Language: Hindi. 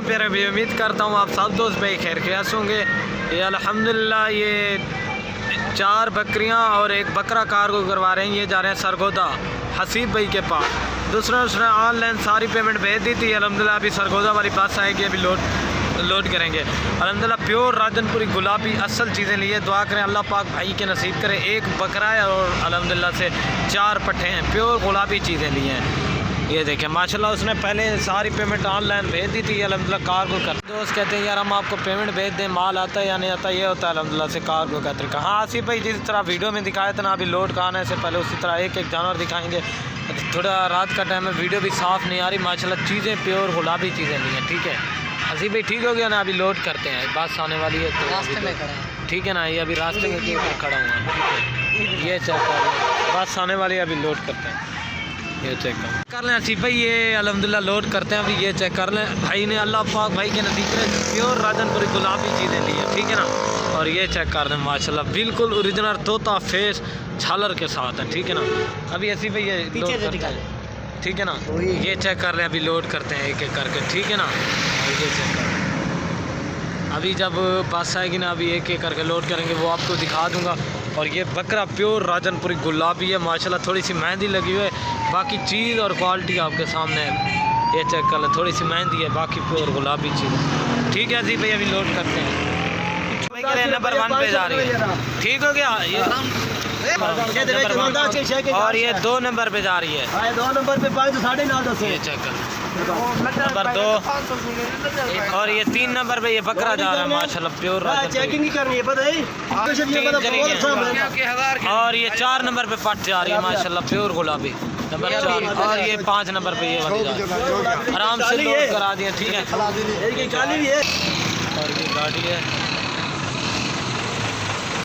प्यारे भी, उम्मीद करता हूँ आप सब दोस्त भाई खैर खैरियत होंगे। ये अल्हम्दुलिल्लाह ये 4 बकरियाँ और एक बकरा कार्गो करवा रहे हैं। ये जा रहे हैं सरगोदा हसीब भाई के पास। दूसरा उसने ऑनलाइन सारी पेमेंट भेज दी थी। अल्हम्दुलिल्लाह अभी सरगोदा वाली बस आएगी, अभी लोड करेंगे। अल्हम्दुलिल्लाह प्योर राजनपुरी गुलाबी असल चीज़ें लिए। दुआ करें अल्लाह पाक भाई के नसीब करे। एक बकरा है और अल्हम्दुलिल्लाह से 4 पट्ठे हैं, प्योर गुलाबी चीज़ें लिए हैं। ये देखें माशाल्लाह उसने पहले सारी पेमेंट ऑनलाइन भेज दी थी। अल्हम्दुलिल्लाह कार्गो कर दोस्त कहते हैं यार हम आपको पेमेंट भेज दें, माल आता है या नहीं आता, ये होता है अल्हम्दुलिल्लाह से कार्गो का तरीका। हाँ आसिफ भाई जिस तरह वीडियो में दिखाया था ना, अभी लोड का आने से पहले उसी तरह एक एक जानवर दिखाएंगे। थोड़ा रात का टाइम है, वीडियो भी साफ़ नहीं आ रही। माशाल्लाह चीज़ें प्योर गुलाबी चीज़ें ली हैं, ठीक है हसीब भाई ठीक हो गया ना। अभी लोड करते हैं, बस आने वाली है तो रास्ते में खड़ा है, ठीक है ना। ये अभी रास्ते में के ऊपर खड़ा हुआ है, ये चेक कर लें, बस आने वाली है, अभी लोड करते हैं। ये चेक कर लें हसीब भाई, ये अल्हम्दुलिल्लाह लोड करते हैं अभी। ये चेक कर लें भाई ने अल्लाह पाक भाई के नसीब में प्योर राजनपुरी गुलाबी चीज़ें ली हैं, ठीक है ना। और ये चेक कर लें माशाल्लाह बिल्कुल ओरिजिनल तोता फेस झालर के साथ है, ठीक है ना। अभी हसीब भाई ये लोड करते हैं, ठीक है ना। ये चेक कर लें, अभी लोड करते हैं एक एक करके, ठीक है ना। और ये चेक कर अभी जब बस आएगी ना, अभी एक एक करके लोड करेंगे, वो आपको दिखा दूंगा। और ये बकरा प्योर राजनपुरी गुलाबी है माशाल्लाह, थोड़ी सी मेहंदी लगी हुई है, बाकी चीज़ और क्वालिटी आपके सामने है। ये चेक कर लें, थोड़ी सी मेहंदी है, बाकी प्योर गुलाबी चीज़, ठीक है जी भाई। अभी लोड करते हैं भाई, नंबर 1 पे जा रही है, ठीक हो गया ये। और ये 2 नंबर पे जा रही है, 2 नंबर पे 9.5 ये चेक कर नंबर 2। और ये 3 नंबर पे ये बकरा जा रहा है माशाल्लाह प्योर चेकिंग ही करनी है पता है। और ये 4 नंबर पे पट जा रही है माशाल्लाह प्योर गुलाबी नंबर 4। और ये 5 नंबर पे ये वाली आराम से लोड करा दिया, ठीक है। भी है और ये गाड़ी है।